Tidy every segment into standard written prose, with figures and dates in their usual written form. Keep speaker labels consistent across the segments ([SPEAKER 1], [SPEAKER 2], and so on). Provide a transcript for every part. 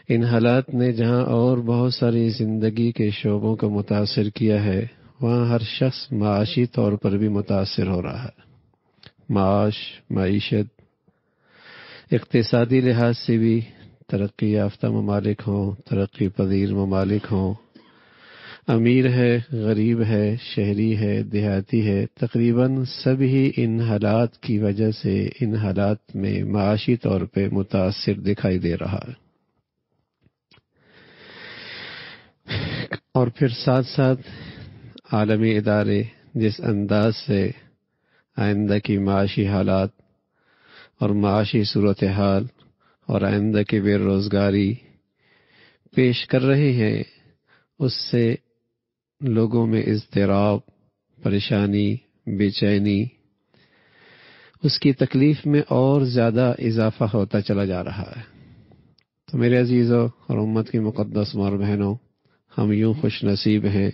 [SPEAKER 1] ان حالات نے جہاں اور بہت ساری زندگی کے شعبوں کو متاثر کیا ہے، وہاں ہر شخص معاشی طور پر بھی متاثر ہو رہا ہے۔ معیشت، اقتصادی لحاظ سے بھی ترقی یافتہ ممالک ہوں، ترقی پذیر ممالک ہوں، امیر ہے، غریب ہے، شہری ہے، دیہاتی ہے، تقریباً سبھی ان حالات کی وجہ سے ان حالات میں معاشی طور پہ متاثر دکھائی دے رہا ہے۔ اور پھر ساتھ ساتھ عالمی ادارے جس انداز سے آئندہ کی معاشی حالات اور معاشی صورتحال اور آئندہ کی بے روزگاری پیش کر رہے ہیں، اس سے لوگوں میں اضطراب، پریشانی، بے چینی، اس کی تکلیف میں اور زیادہ اضافہ ہوتا چلا جا رہا ہے۔ تو میرے عزیزوں اور امت کی مقدس ماں اور بہنوں، ہم یوں خوش نصیب ہیں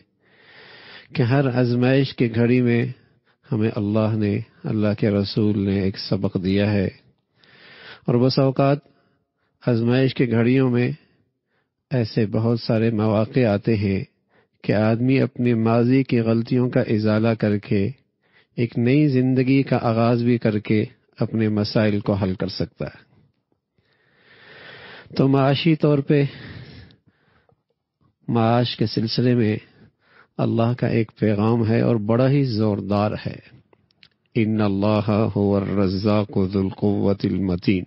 [SPEAKER 1] کہ ہر آزمائش کی گھڑی میں ہمیں اللہ کے رسول نے ایک سبق دیا ہے، اور بس اوقات آزمائش کی گھڑیوں میں ایسے بہت سارے مواقع آتے ہیں کہ آدمی اپنے ماضی کی غلطیوں کا ازالہ کر کے ایک نئی زندگی کا آغاز بھی کر کے اپنے مسائل کو حل کر سکتا ہے۔ تو معاشی طور پہ معاش کے سلسلے میں اللہ کا ایک پیغام ہے اور بڑا ہی زوردار ہے، ان اللہ هو الرزاق ذو القوة المتین۔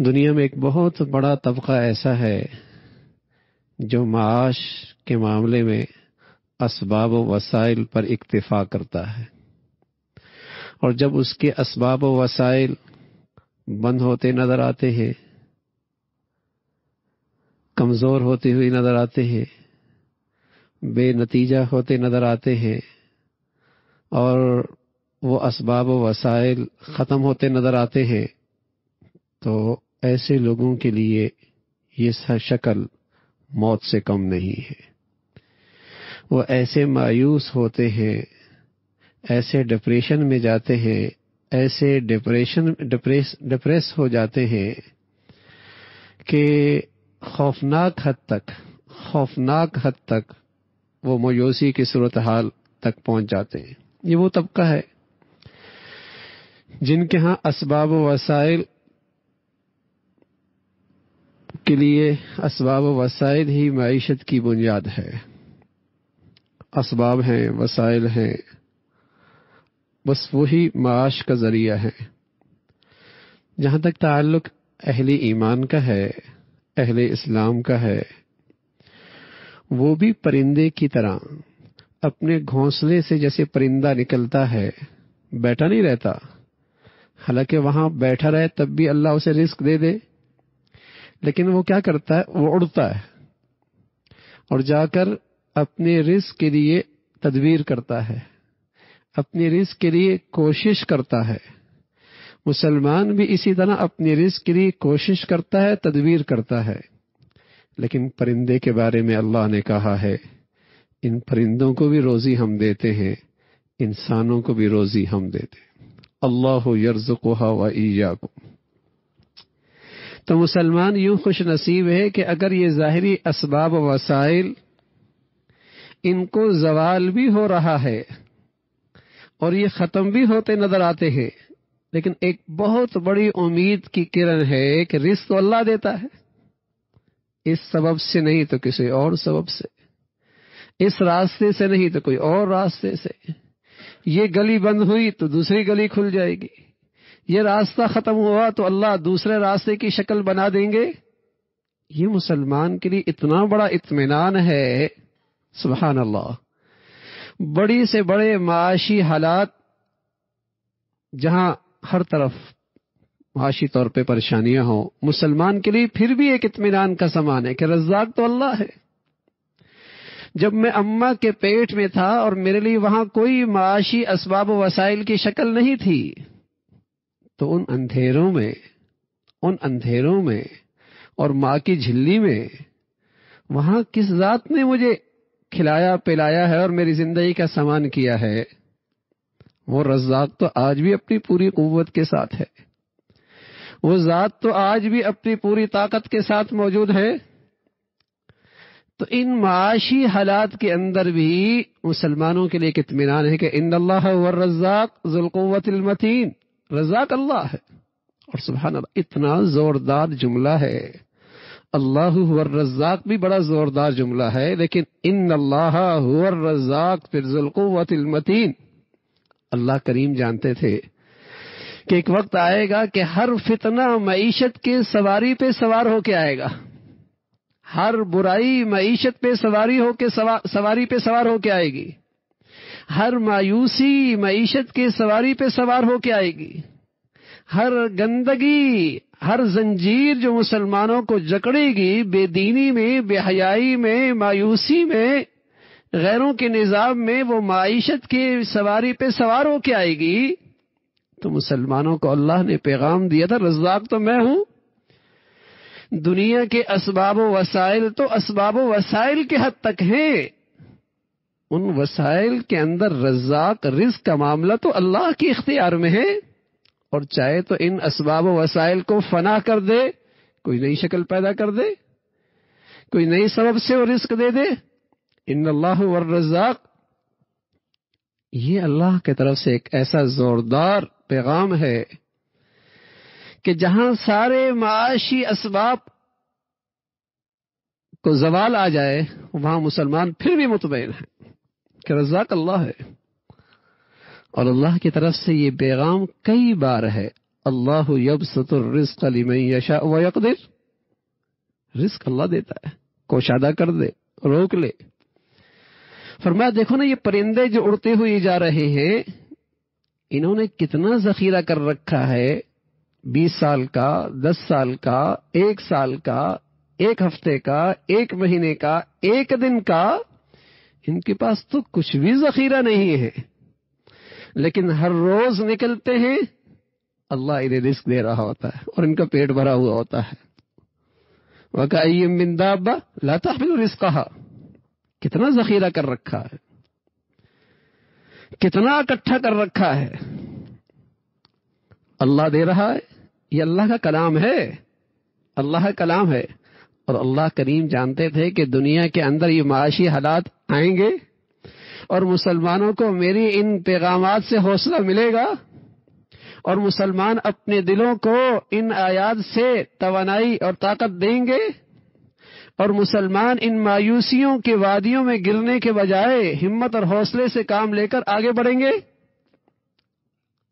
[SPEAKER 1] دنیا میں ایک بہت بڑا طبقہ ایسا ہے جو معاش کے معاملے میں اسباب و وسائل پر اکتفا کرتا ہے، اور جب اس کے اسباب و وسائل بند ہوتے نظر آتے ہیں، کمزور ہوتے ہوئے نظر آتے ہیں، بے نتیجہ ہوتے نظر آتے ہیں، اور وہ اسباب و وسائل ختم ہوتے نظر آتے ہیں، تو ایسے لوگوں کے لیے یہ شکل موت سے کم نہیں ہے۔ وہ ایسے مایوس ہوتے ہیں، ایسے ڈپریشن میں جاتے ہیں، ایسے ڈپریس ہو جاتے ہیں کہ خوفناک حد تک وہ مایوسی کی صورتحال تک پہنچ جاتے ہیں۔ یہ وہ طبقہ ہے جن کے ہاں اسباب و وسائل کے لیے اسباب و وسائل ہی معیشت کی بنیاد ہے، اسباب ہیں، وسائل ہیں، بس وہی معاش کا ذریعہ ہے۔ جہاں تک تعلق اہل ایمان کا ہے، اہل اسلام کا ہے، وہ بھی پرندے کی طرح اپنے گھونسلے سے جیسے پرندہ نکلتا ہے، بیٹھا نہیں رہتا، حالانکہ وہاں بیٹھا رہے تب بھی اللہ اسے رزق دے دے، لیکن وہ کیا کرتا ہے؟ وہ اڑتا ہے اور جا کر اپنے رزق کے لیے تدبیر کرتا ہے، اپنے رزق کے لیے کوشش کرتا ہے۔ مسلمان بھی اسی طرح اپنے رزق کے لیے کوشش کرتا ہے، تدبیر کرتا ہے، لیکن پرندے کے بارے میں اللہ نے کہا ہے ان پرندوں کو بھی روزی ہم دیتے ہیں، انسانوں کو بھی روزی ہم دیتے ہیں۔ اللہ یرزقها وإیاکم۔ تو مسلمان یوں خوش نصیب ہے کہ اگر یہ ظاہری اسباب و وسائل ان کو زوال بھی ہو رہا ہے اور یہ ختم بھی ہوتے نظر آتے ہیں، لیکن ایک بہت بڑی امید کی کرن ہے کہ رزق تو اللہ دیتا ہے، اس سبب سے نہیں تو کسی اور سبب سے، اس راستے سے نہیں تو کوئی اور راستے سے، یہ گلی بند ہوئی تو دوسری گلی کھل جائے گی، یہ راستہ ختم ہوا تو اللہ دوسرے راستے کی شکل بنا دیں گے۔ یہ مسلمان کے لیے اتنا بڑا اطمینان ہے، سبحان اللہ۔ بڑی سے بڑے معاشی حالات جہاں ہر طرف معاشی طور پہ پریشانیاں ہوں، مسلمان کے لیے پھر بھی ایک اطمینان کا سامان ہے کہ رزاق تو اللہ ہے۔ جب میں اماں کے پیٹ میں تھا اور میرے لیے وہاں کوئی معاشی اسباب و وسائل کی شکل نہیں تھی، تو ان اندھیروں میں اور ماں کی جھلی میں وہاں کس ذات نے مجھے کھلایا پلایا ہے اور میری زندگی کا سامان کیا ہے؟ وہ رزاق تو آج بھی اپنی پوری قوت کے ساتھ ہے، وہ ذات تو آج بھی اپنی پوری طاقت کے ساتھ موجود ہے. تو ان معاشی حالات کے اندر بھی مسلمانوں کے لیے ایک اطمینان ہے کہ ان اللہ هو الرزاق ذو القوۃ المتین. رزاق اللہ ہے. اور سبحان اللہ اتنا زوردار جملہ ہے. اللہ هو الرزاق بھی بڑا زوردار جملہ ہے، لیکن ان اللہ هو الرزاق پھر ذو القوۃ المتین. اللہ کریم جانتے تھے کہ ایک وقت آئے گا کہ ہر فتنہ معیشت کے سواری پہ سوار ہو کے آئے گا. ہر برائی معیشت پہ سواری پہ سوار ہو کے آئے گی. ہر مایوسی معیشت کے سواری پہ سوار ہو کے آئے گی. ہر گندگی، ہر زنجیر جو مسلمانوں کو جکڑے گی، بے دینی میں، بے حیائی میں، مایوسی میں، غیروں کے نظام میں، وہ معیشت کے سواری پہ سوار ہو کے آئے گی. تو مسلمانوں کو اللہ نے پیغام دیا تھا رزاق تو میں ہوں. دنیا کے اسباب و وسائل تو اسباب و وسائل کے حد تک ہیں، ان وسائل کے اندر رزاق رزق کا معاملہ تو اللہ کے اختیار میں ہے. اور چاہے تو ان اسباب و وسائل کو فنا کر دے، کوئی نئی شکل پیدا کر دے، کوئی نئی سبب سے وہ رزق دے دے. ان اللہ والرزاق، یہ اللہ کی طرف سے ایک ایسا زوردار پیغام ہے کہ جہاں سارے معاشی اسباب کو زوال آ جائے، وہاں مسلمان پھر بھی مطمئن ہے کہ رزاق اللہ ہے. اور اللہ کی طرف سے یہ پیغام کئی بار ہے، اللہ یبسط الرزق لمن یشاء ویقدر. رزق اللہ دیتا ہے، کوشادہ کر دے، روک لے. فرمایا دیکھو نا یہ پرندے جو اڑتے ہوئے جا رہے ہیں، انہوں نے کتنا ذخیرہ کر رکھا ہے، 20 سال کا، 10 سال کا، 1 سال کا، 1 ہفتے کا، 1 مہینے کا، 1 دن کا. ان کے پاس تو کچھ بھی ذخیرہ نہیں ہے، لیکن ہر روز نکلتے ہیں، اللہ انہیں رزق دے رہا ہوتا ہے اور ان کا پیٹ بھرا ہوا ہوتا ہے. وَكَأَيٍّ مِّن دَابَّةٍ لَا تَحْمِلُ رِزْقَهَا. کتنا ذخیرہ کر رکھا ہے، کتنا اکٹھا کر رکھا ہے. اللہ دے رہا ہے، یہ اللہ کا کلام ہے، اللہ کا کلام ہے. اور اللہ کریم جانتے تھے کہ دنیا کے اندر یہ معاشی حالات آئیں گے اور مسلمانوں کو میری ان پیغامات سے حوصلہ ملے گا، اور مسلمان اپنے دلوں کو ان آیات سے توانائی اور طاقت دیں گے، اور مسلمان ان مایوسیوں کے وادیوں میں گرنے کے بجائے ہمت اور حوصلے سے کام لے کر آگے بڑھیں گے.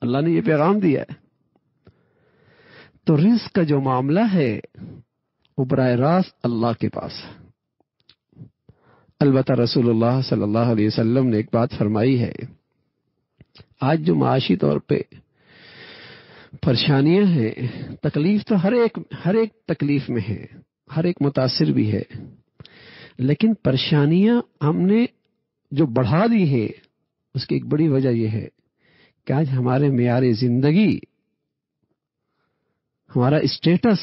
[SPEAKER 1] اللہ نے یہ پیغام دیا ہے. تو رزق کا جو معاملہ ہے وہ براہ راست اللہ کے پاس ہے. البتہ رسول اللہ صلی اللہ علیہ وسلم نے ایک بات فرمائی ہے، آج جو معاشی طور پہ پریشانیاں ہیں، تکلیف تو ہر ایک تکلیف میں ہے، ہر ایک متاثر بھی ہے، لیکن پریشانیاں ہم نے جو بڑھا دی ہیں اس کی ایک بڑی وجہ یہ ہے کہ آج ہمارے معیار زندگی، ہمارا اسٹیٹس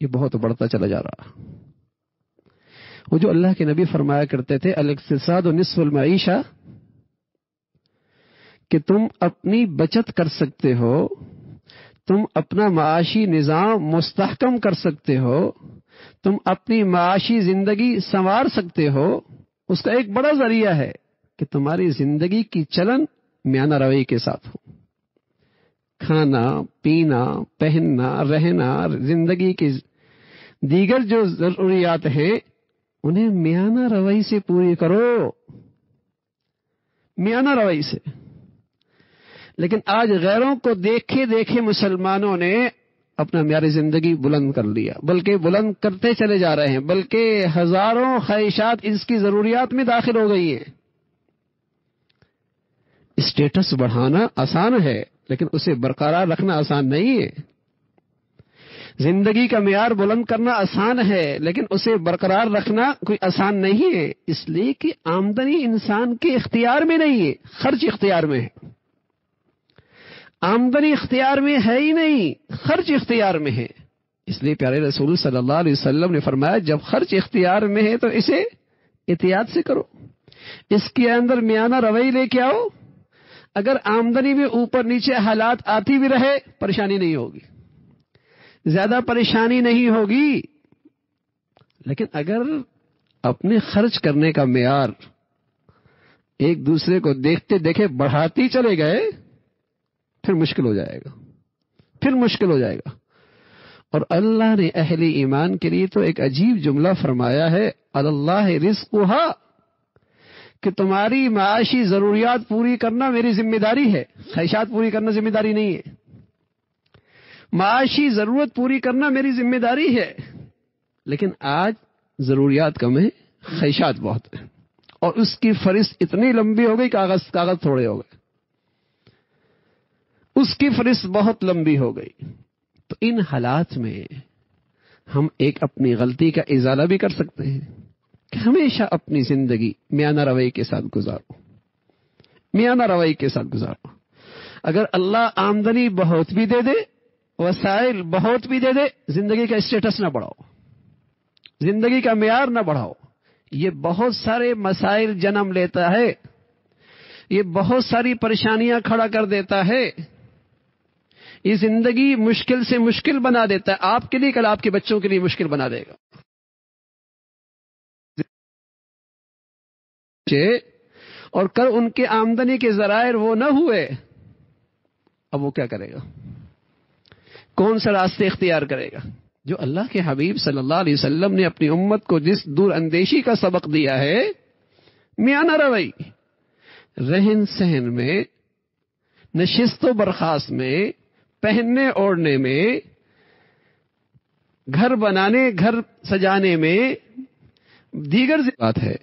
[SPEAKER 1] یہ بہت بڑھتا چلا جا رہا. وہ جو اللہ کے نبی فرمایا کرتے تھے الاقتصاد نصف المعیشہ، کہ تم اپنی بچت کر سکتے ہو، تم اپنا معاشی نظام مستحکم کر سکتے ہو، تم اپنی معاشی زندگی سنوار سکتے ہو، اس کا ایک بڑا ذریعہ ہے کہ تمہاری زندگی کی چلن میانہ روی کے ساتھ ہو. کھانا، پینا، پہننا، رہنا، زندگی کی دیگر جو ضروریات ہیں انہیں میانہ روی سے پوری کرو، میانہ روی سے. لیکن آج غیروں کو دیکھے دیکھے مسلمانوں نے اپنا معیار زندگی بلند کر لیا، بلکہ بلند کرتے چلے جا رہے ہیں، بلکہ ہزاروں خواہشات اس کی ضروریات میں داخل ہو گئی ہیں. اسٹیٹس بڑھانا آسان ہے لیکن اسے برقرار رکھنا آسان نہیں ہے. زندگی کا معیار بلند کرنا آسان ہے لیکن اسے برقرار رکھنا کوئی آسان نہیں ہے، اس لیے کہ آمدنی انسان کے اختیار میں نہیں ہے، خرچ اختیار میں ہے. آمدنی اختیار میں ہے ہی نہیں، خرچ اختیار میں ہے. اس لیے پیارے رسول صلی اللہ علیہ وسلم نے فرمایا جب خرچ اختیار میں ہے تو اسے احتیاط سے کرو، اس کے اندر میانہ روی لے کے آؤ. اگر آمدنی میں اوپر نیچے حالات آتی بھی رہے پریشانی نہیں ہوگی. زیادہ پریشانی نہیں ہوگی. لیکن اگر اپنے خرچ کرنے کا معیار ایک دوسرے کو دیکھتے دیکھے بڑھاتی چلے گئے پھر مشکل ہو جائے گا، پھر مشکل ہو جائے گا. اور اللہ نے اہل ایمان کے لیے تو ایک عجیب جملہ فرمایا ہے، اللہ رزقھا، کہ تمہاری معاشی ضروریات پوری کرنا میری ذمہ داری ہے، خواہشات پوری کرنا ذمہ داری نہیں ہے. معاشی ضرورت پوری کرنا میری ذمہ داری ہے. لیکن آج ضروریات کم ہیں، خواہشات بہت ہیں، اور اس کی فہرست اتنی لمبی ہو گئی، کاغذ تھوڑے ہو گئے، اس کی فہرست بہت لمبی ہو گئی. تو ان حالات میں ہم ایک اپنی غلطی کا ازالہ بھی کر سکتے ہیں کہ ہمیشہ اپنی زندگی میانہ روی کے ساتھ گزارو، میانہ روی کے ساتھ گزارو. اگر اللہ آمدنی بہت بھی دے دے، وسائل بہت بھی دے دے، زندگی کا اسٹیٹس نہ بڑھاؤ، زندگی کا معیار نہ بڑھاؤ. یہ بہت سارے مسائل جنم لیتا ہے، یہ بہت ساری پریشانیاں کھڑا کر دیتا ہے، یہ زندگی مشکل سے مشکل بنا دیتا ہے. آپ کے لیے، کل آپ کے بچوں کے لیے مشکل بنا دے گا. اور کل ان کے آمدنی کے ذرائع وہ نہ ہوئے، اب وہ کیا کرے گا؟ کون سا راستے اختیار کرے گا؟ جو اللہ کے حبیب صلی اللہ علیہ وسلم نے اپنی امت کو جس دور اندیشی کا سبق دیا ہے، میانہ روی، رہن سہن میں، نشست و برخاست میں، پہننے اوڑھنے میں، گھر بنانے، گھر سجانے میں، دیگر بات ہے.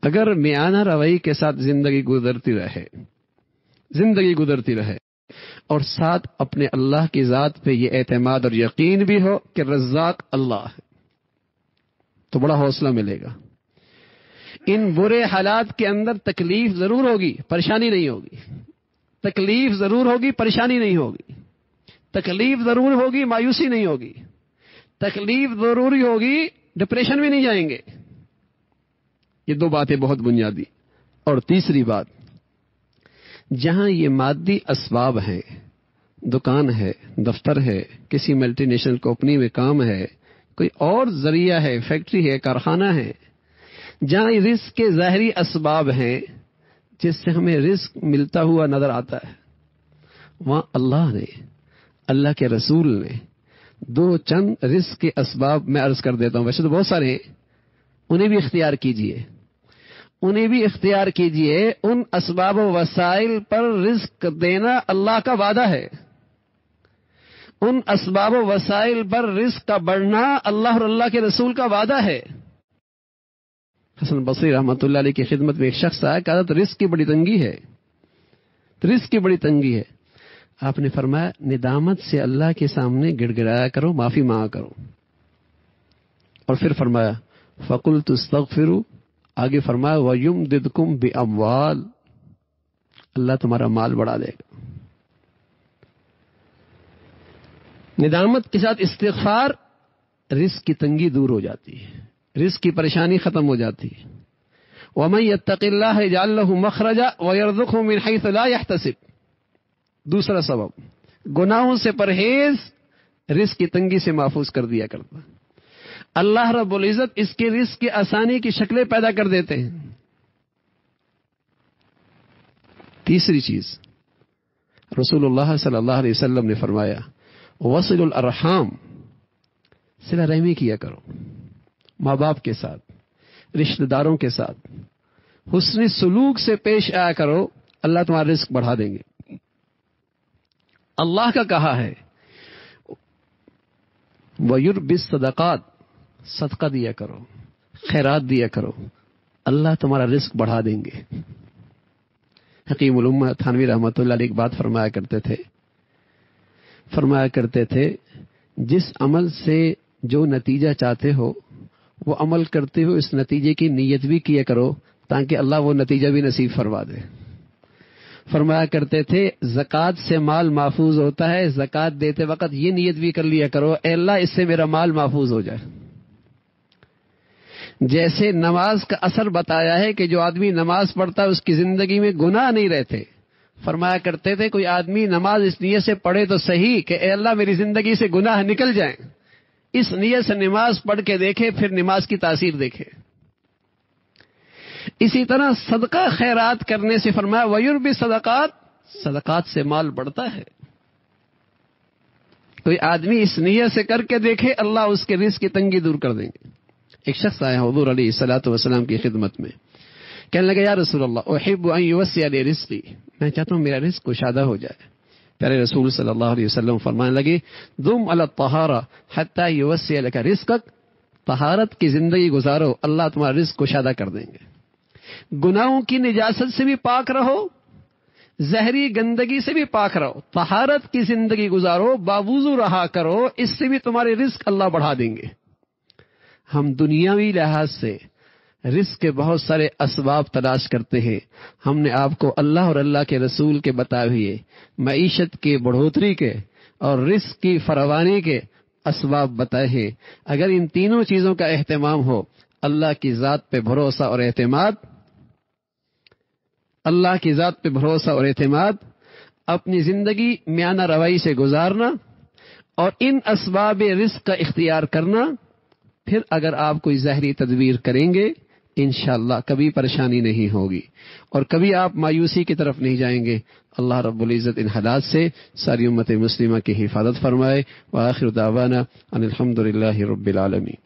[SPEAKER 1] اگر میانہ روی کے ساتھ زندگی گزرتی رہے اور ساتھ اپنے اللہ کی ذات پہ یہ اعتماد اور یقین بھی ہو کہ رزاق اللہ ہے، تو بڑا حوصلہ ملے گا. ان برے حالات کے اندر تکلیف ضرور ہوگی، پریشانی نہیں ہوگی. تکلیف ضرور ہوگی، پریشانی نہیں ہوگی. تکلیف ضرور ہوگی، مایوسی نہیں ہوگی. تکلیف ضروری ہوگی، ڈپریشن میں نہیں جائیں گے. یہ دو باتیں بہت بنیادی. اور تیسری بات، جہاں یہ مادی اسباب ہیں، دکان ہے، دفتر ہے، کسی ملٹی نیشنل کمپنی میں کام ہے، کوئی اور ذریعہ ہے، فیکٹری ہے، کارخانہ ہے، جہاں رزق کے ظاہری اسباب ہیں جس سے ہمیں رزق ملتا ہوا نظر آتا ہے، وہاں اللہ نے، اللہ کے رسول نے دو چند رزق کے اسباب میں عرض کر دیتا ہوں، ویسے تو بہت سارے ہیں، انہیں بھی اختیار کیجئے، انہیں بھی اختیار کیجئے. ان اسباب و وسائل پر رزق دینا اللہ کا وعدہ ہے. ان اسباب و وسائل پر رزق کا بڑھنا اللہ اور اللہ کے رسول کا وعدہ ہے. حسن بصری رحمۃ اللہ علیہ کی خدمت میں ایک شخص آیا، کہا تو رزق کی بڑی تنگی ہے، رزق کی بڑی تنگی ہے. آپ نے فرمایا ندامت سے اللہ کے سامنے گڑ گڑایا کرو، معافی مانگا کرو. اور پھر فرمایا فَقُلْتُ اسْتَغْفِرُوا، آگے فرمایا وَيُمْدِدْكُمْ بِأَمْوَالٍ، اللہ تمہارا مال بڑھا دے گا. ندامت کے ساتھ استغفار، رزق کی تنگی دور ہو جاتی ہے، رزق کی پریشانی ختم ہو جاتی ہے. وَمَن يَتَّقِ اللَّهَ يَجْعَل لَّهُ مَخْرَجًا وَيَرْزُقْهُ مِنْ حَيْثُ لَا يَحْتَسِبُ. دوسرا سبب، گناہوں سے پرہیز رزق کی تنگی سے محفوظ کر دیا کرتا. اللہ رب العزت اس کے رزق کی آسانی کی شکلیں پیدا کر دیتے ہیں. تیسری چیز، رسول اللہ صلی اللہ علیہ وسلم نے فرمایا وصل الارحام، صلہ رحمی کیا کرو، ماں باپ کے ساتھ، رشتہ داروں کے ساتھ حسن سلوک سے پیش آیا کرو، اللہ تمہارا رزق بڑھا دیں گے. اللہ کا کہا ہے وَيُرْبِ الصَّدَقَاتِ، صدقہ دیا کرو، خیرات دیا کرو، اللہ تمہارا رزق بڑھا دیں گے. حکیم الامہ تھانوی رحمۃ اللہ علیہ ایک بات فرمایا کرتے تھے جس عمل سے جو نتیجہ چاہتے ہو وہ عمل کرتے ہو اس نتیجے کی نیت بھی کیا کرو تاکہ اللہ وہ نتیجہ بھی نصیب فرما دے. فرمایا کرتے تھے زکوٰۃ سے مال محفوظ ہوتا ہے، زکوٰۃ دیتے وقت یہ نیت بھی کر لیا کرو اے اللہ اس سے میرا مال محفوظ ہو جائے. جیسے نماز کا اثر بتایا ہے کہ جو آدمی نماز پڑھتا ہے اس کی زندگی میں گناہ نہیں رہتے، فرمایا کرتے تھے کوئی آدمی نماز اس نیت سے پڑھے تو صحیح کہ اے اللہ میری زندگی سے گناہ نکل جائیں، اس نیت سے نماز پڑھ کے دیکھے، پھر نماز کی تاثیر دیکھے۔ اسی طرح صدقہ خیرات کرنے سے فرمایا وَيُرْبِ صدقات، صدقات سے مال بڑھتا ہے۔ کوئی آدمی اس نیت سے کر کے دیکھے، اللہ اس کے رزق کی تنگی دور کر دیں گے۔ ایک شخص آیا حضور علیہ الصلوۃ والسلام کی خدمت میں، کہنے لگا یا رسول اللہ احب ان یوسع لی رزقی، میں چاہتا ہوں میرا رزق کشادہ ہو جائے۔ پیارے رسول صلی اللہ علیہ وسلم فرمانے لگے دم علی الطہارہ حتی یوسع لک رزقک، طہارت کی زندگی گزارو، اللہ تمہارا رزق کشادہ کر دیں گے۔ گناہوں کی نجاست سے بھی پاک رہو، زہری گندگی سے بھی پاک رہو، طہارت کی زندگی گزارو، باوضو رہا کرو، اس سے بھی تمہارے رزق اللہ بڑھا دیں گے۔ ہم دنیاوی لحاظ سے رزق کے بہت سارے اسباب تلاش کرتے ہیں، ہم نے آپ کو اللہ اور اللہ کے رسول کے بتائے ہوئے معیشت کے بڑھوتری کے اور رزق کی فراوانی کے اسباب بتائے ہیں۔ اگر ان تینوں چیزوں کا اہتمام ہو، اللہ کی ذات پہ بھروسہ اور اعتماد، اللہ کی ذات پہ بھروسہ اور اعتماد، اپنی زندگی میانہ روی سے گزارنا اور ان اسباب رزق کا اختیار کرنا، پھر اگر آپ کوئی ظاہری تدبیر کریں گے انشاءاللہ کبھی پریشانی نہیں ہوگی اور کبھی آپ مایوسی کی طرف نہیں جائیں گے۔ اللہ رب العزت ان حالات سے ساری امت مسلمہ کی حفاظت فرمائے۔ وآخر دعوانا ان الحمد للہ رب العالمین۔